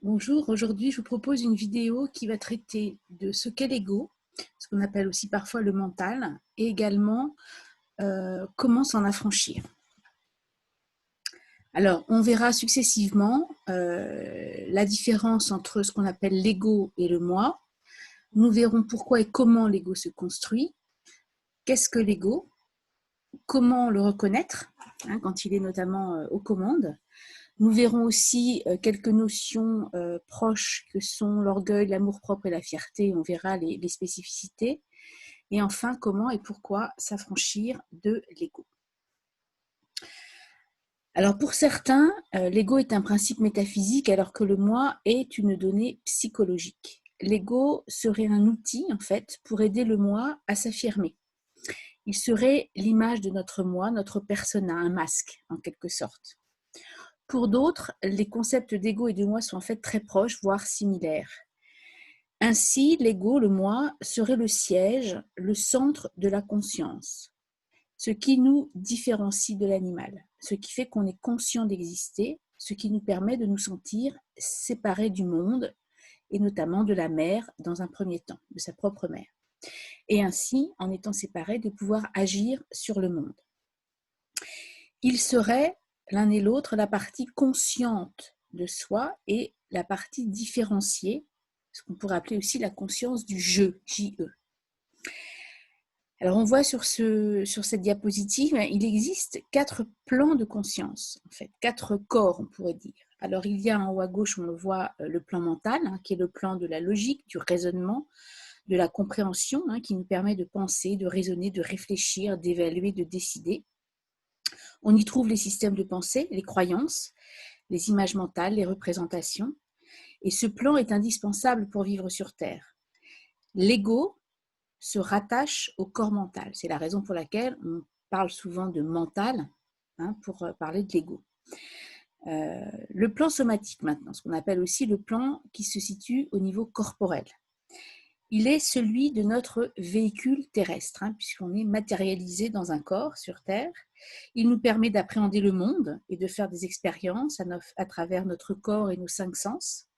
Bonjour, aujourd'hui je vous propose une vidéo qui va traiter de ce qu'est l'ego, ce qu'on appelle aussi parfois le mental, et également comment s'en affranchir. Alors, on verra successivement la différence entre ce qu'on appelle l'ego et le moi. Nous verrons pourquoi et comment l'ego se construit, qu'est-ce que l'ego, comment le reconnaître, quand il est notamment aux commandes. Nous verrons aussi quelques notions proches que sont l'orgueil, l'amour-propre et la fierté. On verra les spécificités. Et enfin, comment et pourquoi s'affranchir de l'ego. Alors pour certains, l'ego est un principe métaphysique alors que le moi est une donnée psychologique. L'ego serait un outil en fait pour aider le moi à s'affirmer. Il serait l'image de notre moi, notre persona, un masque en quelque sorte. Pour d'autres, les concepts d'ego et de moi sont en fait très proches, voire similaires. Ainsi, l'ego, le moi, serait le siège, le centre de la conscience, ce qui nous différencie de l'animal, ce qui fait qu'on est conscient d'exister, ce qui nous permet de nous sentir séparés du monde, et notamment de la mère dans un premier temps, de sa propre mère. Et ainsi, en étant séparés, de pouvoir agir sur le monde. Ils seraient, l'un et l'autre, la partie consciente de soi et la partie différenciée, ce qu'on pourrait appeler aussi la conscience du je, J-E. Alors on voit sur cette diapositive, il existe 4 plans de conscience, en fait, 4 corps, on pourrait dire. Alors il y a en haut à gauche, on le voit, le plan mental, qui est le plan de la logique, du raisonnement, de la compréhension, qui nous permet de penser, de raisonner, de réfléchir, d'évaluer, de décider. On y trouve les systèmes de pensée, les croyances, les images mentales, les représentations. Et ce plan est indispensable pour vivre sur Terre. L'ego se rattache au corps mental. C'est la raison pour laquelle on parle souvent de mental pour parler de l'ego. Le plan somatique maintenant, ce qu'on appelle aussi le plan qui se situe au niveau corporel. Il est celui de notre véhicule terrestre, puisqu'on est matérialisé dans un corps sur Terre. Il nous permet d'appréhender le monde et de faire des expériences à travers notre corps et nos 5 sens.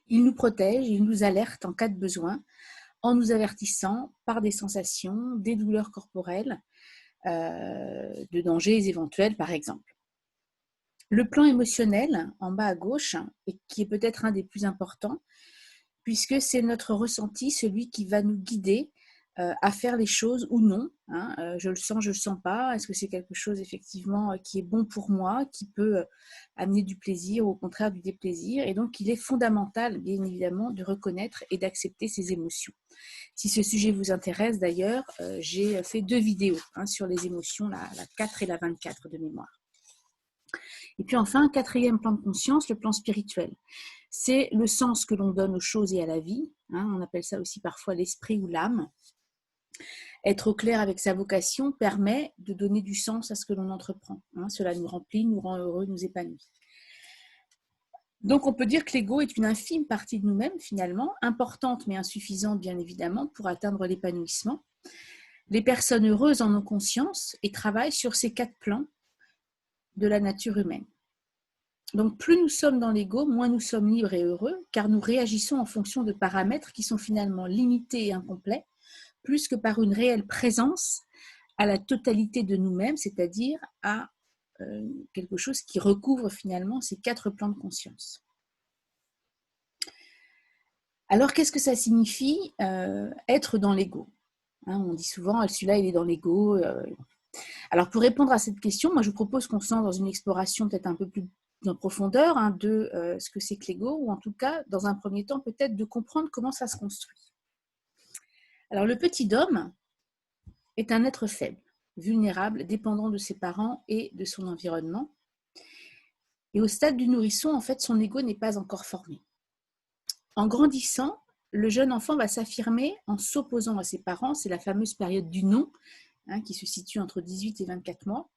Il nous protège, il nous alerte en cas de besoin, en nous avertissant par des sensations, des douleurs corporelles, de dangers éventuels par exemple. Le plan émotionnel, en bas à gauche, et qui est peut-être un des plus importants, puisque c'est notre ressenti, celui qui va nous guider à faire les choses ou non. Je le sens, je ne le sens pas. Est-ce que c'est quelque chose effectivement qui est bon pour moi, qui peut amener du plaisir ou au contraire du déplaisir? Et donc, il est fondamental, bien évidemment, de reconnaître et d'accepter ces émotions. Si ce sujet vous intéresse d'ailleurs, j'ai fait 2 vidéos sur les émotions, la 4 et la 24 de mémoire. Et puis enfin, 4e plan de conscience, le plan spirituel. C'est le sens que l'on donne aux choses et à la vie. On appelle ça aussi parfois l'esprit ou l'âme. Être au clair avec sa vocation permet de donner du sens à ce que l'on entreprend. Cela nous remplit, nous rend heureux, nous épanouit. Donc on peut dire que l'ego est une infime partie de nous-mêmes finalement, importante mais insuffisante bien évidemment pour atteindre l'épanouissement. Les personnes heureuses en ont conscience et travaillent sur ces 4 plans de la nature humaine. Donc plus nous sommes dans l'ego, moins nous sommes libres et heureux, car nous réagissons en fonction de paramètres qui sont finalement limités et incomplets, plus que par une réelle présence à la totalité de nous-mêmes, c'est-à-dire à quelque chose qui recouvre finalement ces 4 plans de conscience. Alors qu'est-ce que ça signifie être dans l'ego? On dit souvent, celui-là il est dans l'ego. Alors pour répondre à cette question, moi je vous propose qu'on se lance dans une exploration peut-être un peu plus en profondeur de ce que c'est que l'ego, ou en tout cas, dans un premier temps, peut-être de comprendre comment ça se construit. Alors le petit homme est un être faible, vulnérable, dépendant de ses parents et de son environnement. Et au stade du nourrisson, en fait, son ego n'est pas encore formé. En grandissant, le jeune enfant va s'affirmer en s'opposant à ses parents. C'est la fameuse période du non, qui se situe entre 18 et 24 mois.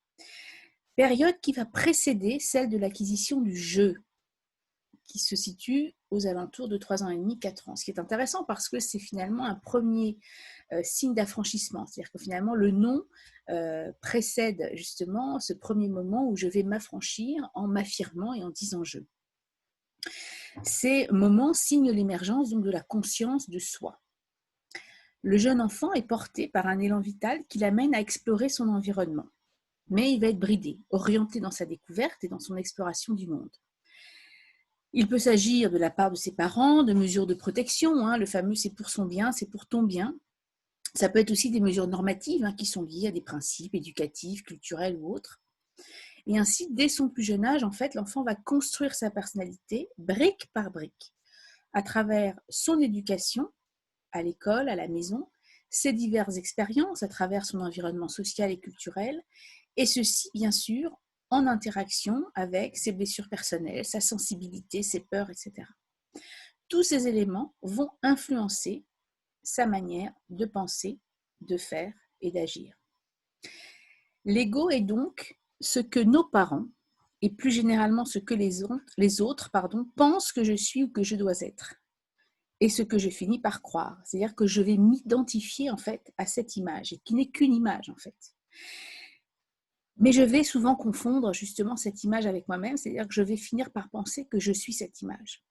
Période qui va précéder celle de l'acquisition du je, qui se situe aux alentours de 3 ans et demi, 4 ans. Ce qui est intéressant parce que c'est finalement un premier signe d'affranchissement. C'est-à-dire que finalement, le non précède justement ce premier moment où je vais m'affranchir en m'affirmant et en disant je. Ces moments signent l'émergence donc de la conscience de soi. Le jeune enfant est porté par un élan vital qui l'amène à explorer son environnement. Mais il va être bridé, orienté dans sa découverte et dans son exploration du monde. Il peut s'agir de la part de ses parents, de mesures de protection, le fameux « c'est pour son bien, c'est pour ton bien ». Ça peut être aussi des mesures normatives qui sont liées à des principes éducatifs, culturels ou autres. Et ainsi, dès son plus jeune âge, en fait, l'enfant va construire sa personnalité brique par brique, à travers son éducation, à l'école, à la maison, ses diverses expériences à travers son environnement social et culturel, et ceci, bien sûr, en interaction avec ses blessures personnelles, sa sensibilité, ses peurs, etc. Tous ces éléments vont influencer sa manière de penser, de faire et d'agir. L'ego est donc ce que nos parents, et plus généralement ce que les autres pensent que je suis ou que je dois être, et ce que je finis par croire. C'est-à-dire que je vais m'identifier en fait à cette image, et qui n'est qu'une image en fait. Mais je vais souvent confondre justement cette image avec moi-même, c'est-à-dire que je vais finir par penser que je suis cette image.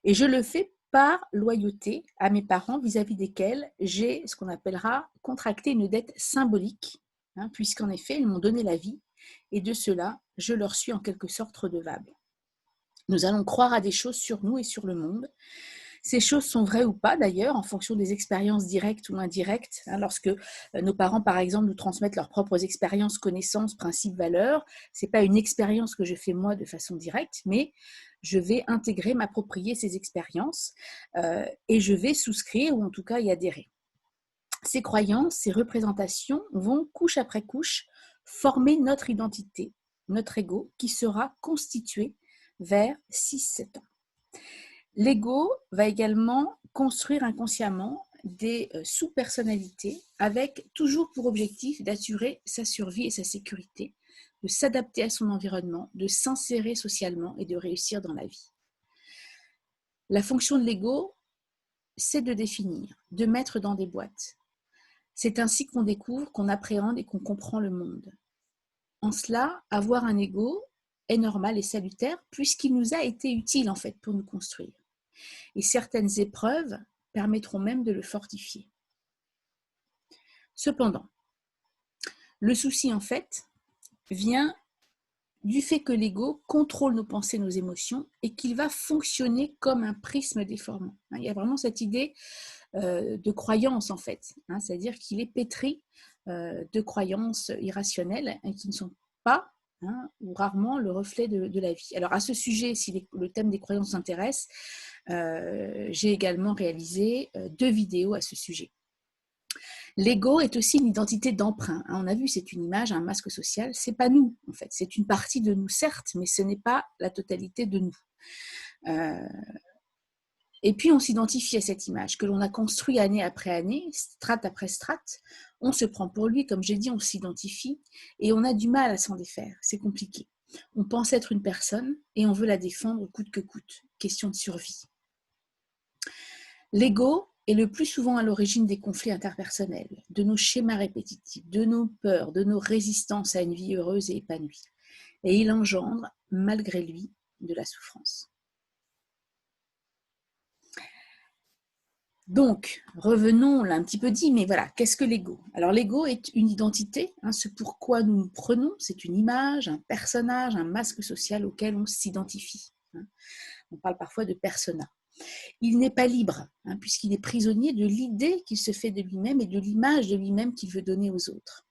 Et je le fais par loyauté à mes parents vis-à-vis desquels j'ai ce qu'on appellera contracté une dette symbolique, puisqu'en effet, ils m'ont donné la vie, et de cela, je leur suis en quelque sorte redevable. Nous allons croire à des choses sur nous et sur le monde. Ces choses sont vraies ou pas d'ailleurs, en fonction des expériences directes ou indirectes. Lorsque nos parents, par exemple, nous transmettent leurs propres expériences, connaissances, principes, valeurs, ce n'est pas une expérience que je fais moi de façon directe, mais je vais intégrer, m'approprier ces expériences et je vais souscrire ou en tout cas y adhérer. Ces croyances, ces représentations vont, couche après couche, former notre identité, notre ego, qui sera constitué vers 6-7 ans. L'ego va également construire inconsciemment des sous-personnalités avec toujours pour objectif d'assurer sa survie et sa sécurité, de s'adapter à son environnement, de s'insérer socialement et de réussir dans la vie. La fonction de l'ego, c'est de définir, de mettre dans des boîtes. C'est ainsi qu'on découvre, qu'on appréhende et qu'on comprend le monde. En cela, avoir un ego est normal et salutaire puisqu'il nous a été utile en fait pour nous construire. Et certaines épreuves permettront même de le fortifier. Cependant, le souci en fait vient du fait que l'ego contrôle nos pensées, nos émotions et qu'il va fonctionner comme un prisme déformant. Il y a vraiment cette idée de croyance en fait, c'est-à-dire qu'il est pétri de croyances irrationnelles qui ne sont pas ou rarement le reflet de la vie. Alors à ce sujet, si le thème des croyances vous intéresse, j'ai également réalisé 2 vidéos à ce sujet. L'ego est aussi une identité d'emprunt. On a vu, c'est une image, un masque social. C'est pas nous, en fait. C'est une partie de nous, certes, mais ce n'est pas la totalité de nous. Et puis, on s'identifie à cette image que l'on a construite année après année, strate après strate. On se prend pour lui, comme j'ai dit, on s'identifie et on a du mal à s'en défaire. C'est compliqué. On pense être une personne et on veut la défendre coûte que coûte. Question de survie. L'ego est le plus souvent à l'origine des conflits interpersonnels, de nos schémas répétitifs, de nos peurs, de nos résistances à une vie heureuse et épanouie. Et il engendre, malgré lui, de la souffrance. Donc, revenons, on l'a un petit peu dit, mais voilà, qu'est-ce que l'ego? Alors l'ego est une identité, ce pourquoi nous nous prenons, c'est une image, un personnage, un masque social auquel on s'identifie. On parle parfois de persona. Il n'est pas libre, puisqu'il est prisonnier de l'idée qu'il se fait de lui-même et de l'image de lui-même qu'il veut donner aux autres.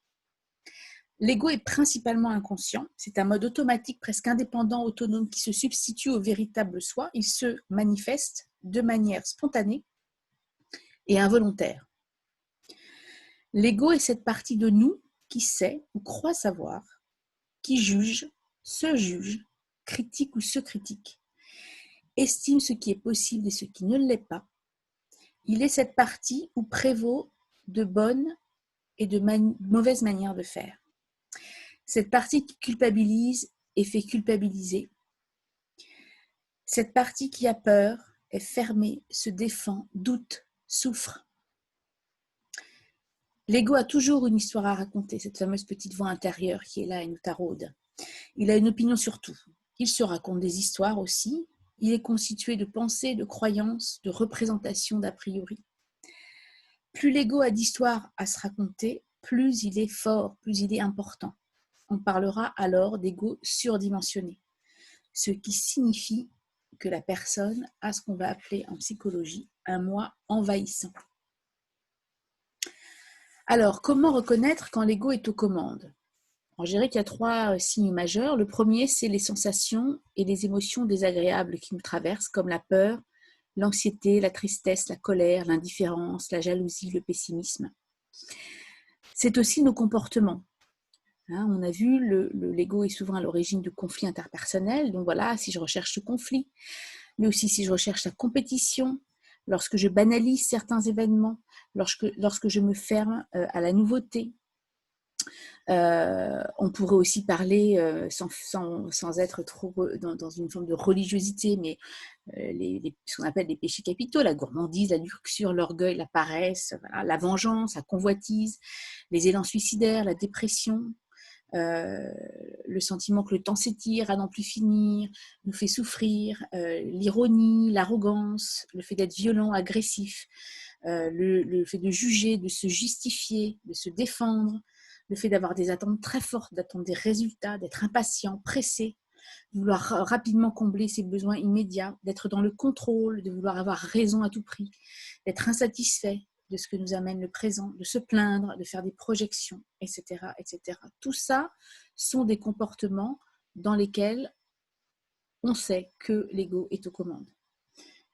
L'ego est principalement inconscient, c'est un mode automatique presque indépendant, autonome, qui se substitue au véritable soi. Il se manifeste de manière spontanée et involontaire. L'ego est cette partie de nous qui sait ou croit savoir, qui juge, se juge, critique ou se critique, estime ce qui est possible et ce qui ne l'est pas. Il est cette partie où prévaut de bonnes et de mauvaises manières de faire. Cette partie qui culpabilise et fait culpabiliser. Cette partie qui a peur, est fermée, se défend, doute, souffre. L'ego a toujours une histoire à raconter, cette fameuse petite voix intérieure qui est là et nous taraude. Il a une opinion sur tout. Il se raconte des histoires aussi. il est constitué de pensées, de croyances, de représentations d'a priori. Plus l'ego a d'histoires à se raconter, plus il est fort, plus il est important. On parlera alors d'ego surdimensionné, ce qui signifie que la personne a ce qu'on va appeler en psychologie un moi envahissant. Alors, comment reconnaître quand l'ego est aux commandes? Alors, je dirais qu'il y a 3 signes majeurs. Le premier, c'est les sensations et les émotions désagréables qui nous traversent, comme la peur, l'anxiété, la tristesse, la colère, l'indifférence, la jalousie, le pessimisme. C'est aussi nos comportements. On a vu, l'ego est souvent à l'origine de conflits interpersonnels. Donc voilà, si je recherche le conflit, mais aussi si je recherche la compétition, lorsque je banalise certains événements, lorsque je me ferme à la nouveauté. On pourrait aussi parler, sans être trop dans une forme de religiosité, mais ce qu'on appelle les péchés capitaux, la gourmandise, la luxure, l'orgueil, la paresse, voilà, la vengeance, la convoitise, les élans suicidaires, la dépression, le sentiment que le temps s'étire à n'en plus finir, nous fait souffrir, l'ironie, l'arrogance, le fait d'être violent, agressif, le fait de juger, de se justifier, de se défendre, le fait d'avoir des attentes très fortes, d'attendre des résultats, d'être impatient, pressé, de vouloir rapidement combler ses besoins immédiats, d'être dans le contrôle, de vouloir avoir raison à tout prix, d'être insatisfait de ce que nous amène le présent, de se plaindre, de faire des projections, etc., etc. Tout ça sont des comportements dans lesquels on sait que l'ego est aux commandes.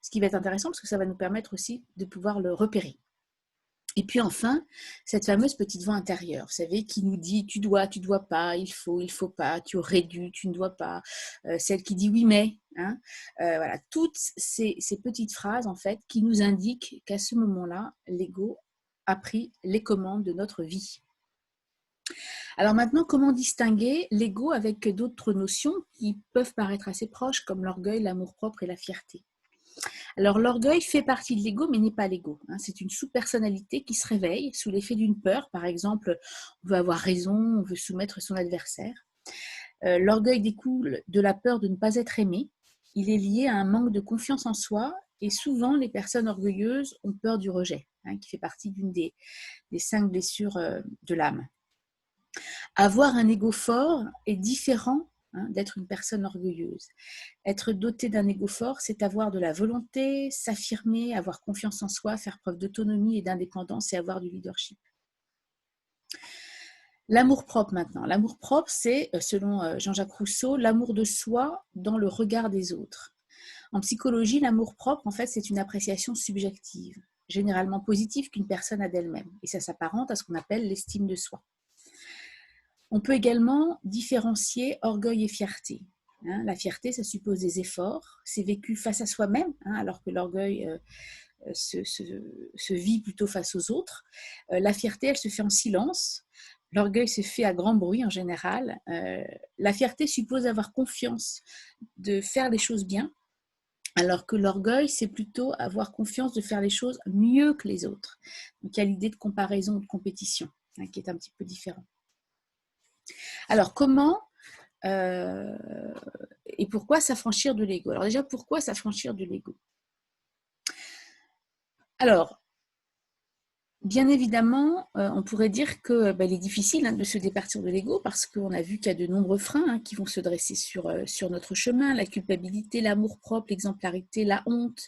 Ce qui va être intéressant parce que ça va nous permettre aussi de pouvoir le repérer. Et puis enfin, cette fameuse petite voix intérieure, vous savez, qui nous dit tu dois pas, il faut pas, tu aurais dû, tu ne dois pas, celle qui dit oui mais, voilà, toutes ces petites phrases en fait qui nous indiquent qu'à ce moment-là, l'ego a pris les commandes de notre vie. Alors maintenant, comment distinguer l'ego avec d'autres notions qui peuvent paraître assez proches comme l'orgueil, l'amour-propre et la fierté? Alors l'orgueil fait partie de l'ego, mais n'est pas l'ego. C'est une sous-personnalité qui se réveille sous l'effet d'une peur. Par exemple, on veut avoir raison, on veut soumettre son adversaire. L'orgueil découle de la peur de ne pas être aimé. Il est lié à un manque de confiance en soi et souvent les personnes orgueilleuses ont peur du rejet, qui fait partie d'une des 5 blessures de l'âme. Avoir un ego fort est différent d'être une personne orgueilleuse. Être doté d'un ego fort, c'est avoir de la volonté, s'affirmer, avoir confiance en soi, faire preuve d'autonomie et d'indépendance et avoir du leadership. L'amour-propre maintenant. L'amour-propre, c'est, selon Jean-Jacques Rousseau, l'amour de soi dans le regard des autres. En psychologie, l'amour-propre, en fait, c'est une appréciation subjective, généralement positive qu'une personne a d'elle-même. Et ça s'apparente à ce qu'on appelle l'estime de soi. On peut également différencier orgueil et fierté. La fierté, ça suppose des efforts, c'est vécu face à soi-même, alors que l'orgueil se vit plutôt face aux autres. La fierté, elle se fait en silence. L'orgueil se fait à grand bruit en général. La fierté suppose avoir confiance de faire les choses bien, alors que l'orgueil, c'est plutôt avoir confiance de faire les choses mieux que les autres. Donc il y a l'idée de comparaison ou de compétition qui est un petit peu différente. Alors, comment et pourquoi s'affranchir de l'ego? Alors déjà, pourquoi s'affranchir de l'ego? Alors, bien évidemment, on pourrait dire qu'il est difficile de se départir de l'ego parce qu'on a vu qu'il y a de nombreux freins qui vont se dresser sur notre chemin, la culpabilité, l'amour-propre, l'exemplarité, la honte,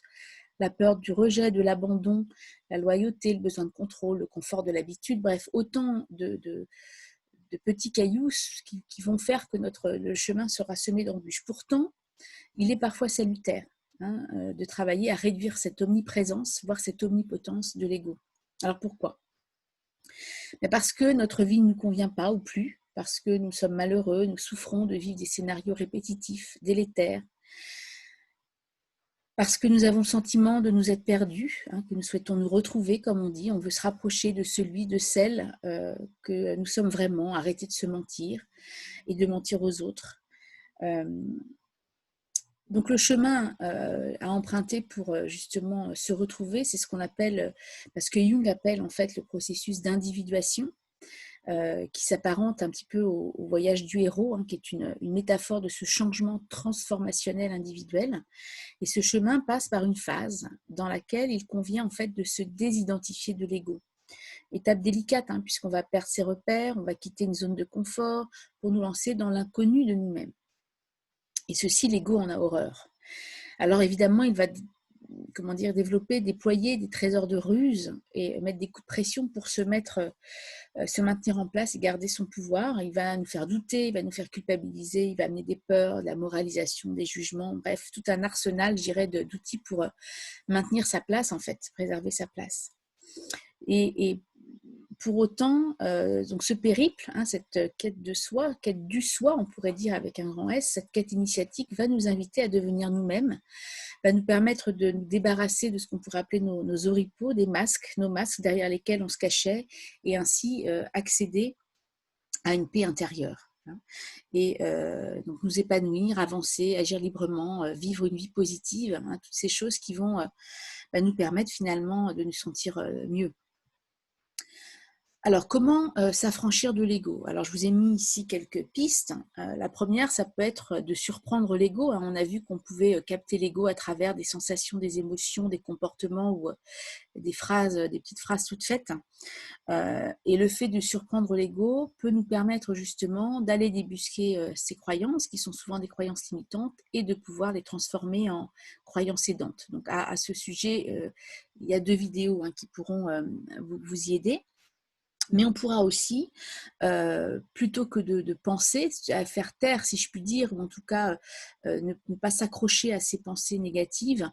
la peur du rejet, de l'abandon, la loyauté, le besoin de contrôle, le confort de l'habitude, bref, autant de petits cailloux qui vont faire que le chemin sera semé d'embûches. Pourtant, il est parfois salutaire de travailler à réduire cette omniprésence, voire cette omnipotence de l'ego. Alors pourquoi? Parce que notre vie ne nous convient pas ou plus, parce que nous sommes malheureux, nous souffrons de vivre des scénarios répétitifs, délétères, parce que nous avons le sentiment de nous être perdus, que nous souhaitons nous retrouver, comme on dit, on veut se rapprocher de celui, de celle que nous sommes vraiment, arrêter de se mentir et de mentir aux autres. Donc le chemin à emprunter pour justement se retrouver, c'est ce qu'on appelle, parce que Jung appelle en fait le processus d'individuation. qui s'apparente un petit peu au voyage du héros, hein, qui est une métaphore de ce changement transformationnel individuel. Et ce chemin passe par une phase dans laquelle il convient en fait de se désidentifier de l'ego. Étape délicate, hein, puisqu'on va perdre ses repères, on va quitter une zone de confort pour nous lancer dans l'inconnu de nous-mêmes. Et ceci, l'ego en a horreur. Alors évidemment, il va développer, déployer des trésors de ruse et mettre des coups de pression pour se maintenir en place et garder son pouvoir. Il va nous faire douter, il va nous faire culpabiliser, il va amener des peurs, de la moralisation, des jugements, bref, tout un arsenal, je dirais, d'outils pour maintenir sa place, en fait, préserver sa place. Et pour autant, donc ce périple, hein, cette quête de soi, quête du soi, on pourrait dire avec un grand S, cette quête initiatique va nous inviter à devenir nous-mêmes, va nous permettre de nous débarrasser de ce qu'on pourrait appeler nos oripeaux, nos masques derrière lesquels on se cachait, et ainsi accéder à une paix intérieure. Hein, et donc nous épanouir, avancer, agir librement, vivre une vie positive, hein, toutes ces choses qui vont nous permettre finalement de nous sentir mieux. Alors, comment s'affranchir de l'ego? Alors, je vous ai mis ici quelques pistes. La première, ça peut être de surprendre l'ego, hein. On a vu qu'on pouvait capter l'ego à travers des sensations, des émotions, des comportements ou des phrases, des petites phrases toutes faites. Et le fait de surprendre l'ego peut nous permettre justement d'aller débusquer ces croyances, qui sont souvent des croyances limitantes, et de pouvoir les transformer en croyances aidantes. Donc, à ce sujet, il y a 2 vidéos, hein, qui pourront vous y aider. Mais on pourra aussi, plutôt que de penser, à faire taire, si je puis dire, ou en tout cas ne pas s'accrocher à ces pensées négatives,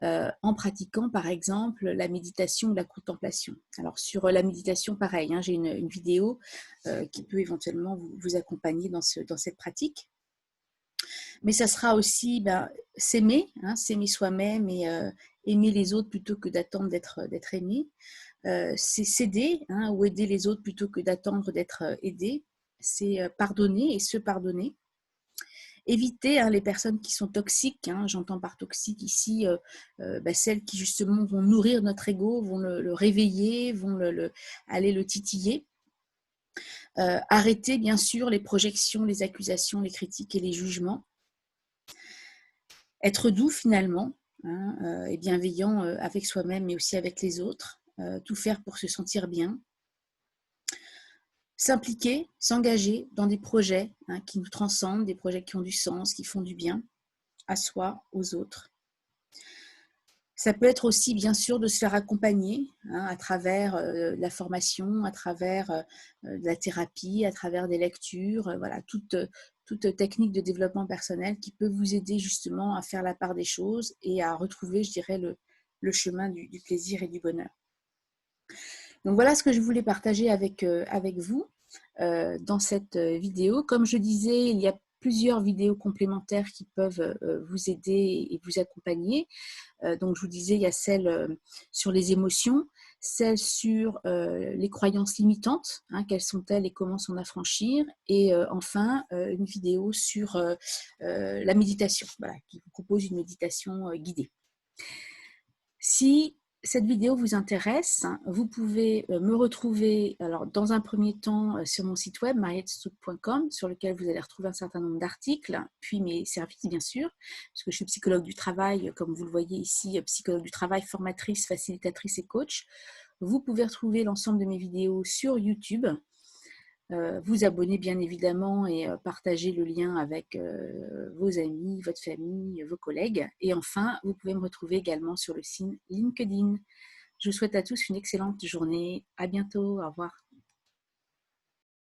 en pratiquant par exemple la méditation ou la contemplation. Alors sur la méditation, pareil, hein, j'ai une vidéo qui peut éventuellement vous accompagner dans cette pratique. Mais ça sera aussi s'aimer, hein, s'aimer soi-même et aimer les autres plutôt que d'attendre d'être aimé. C'est s'aider, hein, ou aider les autres plutôt que d'attendre d'être aidé. C'est pardonner et se pardonner. Éviter, hein, les personnes qui sont toxiques, hein, j'entends par toxique ici celles qui justement vont nourrir notre ego, vont le réveiller, vont aller le titiller. Arrêter bien sûr les projections, les accusations, les critiques et les jugements. Être doux finalement, hein, et bienveillant avec soi-même mais aussi avec les autres. Tout faire pour se sentir bien. S'impliquer, s'engager dans des projets, hein, qui nous transcendent, des projets qui ont du sens, qui font du bien à soi, aux autres. Ça peut être aussi, bien sûr, de se faire accompagner, hein, à travers la formation, à travers de la thérapie, à travers des lectures, voilà, toute technique de développement personnel qui peut vous aider justement à faire la part des choses et à retrouver, je dirais, le chemin du plaisir et du bonheur. Donc voilà ce que je voulais partager avec vous dans cette vidéo. Comme je disais, il y a plusieurs vidéos complémentaires qui peuvent vous aider et vous accompagner. Donc je vous disais, il y a celle sur les émotions, celle sur les croyances limitantes, hein, quelles sont-elles et comment s'en affranchir, et enfin une vidéo sur la méditation, voilà, qui vous propose une méditation guidée. Si cette vidéo vous intéresse, vous pouvez me retrouver alors, dans un premier temps sur mon site web mariettestouk.com, sur lequel vous allez retrouver un certain nombre d'articles, puis mes services bien sûr, puisque je suis psychologue du travail, comme vous le voyez ici, psychologue du travail, formatrice, facilitatrice et coach. Vous pouvez retrouver l'ensemble de mes vidéos sur YouTube. Vous abonner bien évidemment et partager le lien avec vos amis, votre famille, vos collègues. Et enfin, vous pouvez me retrouver également sur le site LinkedIn. Je vous souhaite à tous une excellente journée. À bientôt. Au revoir.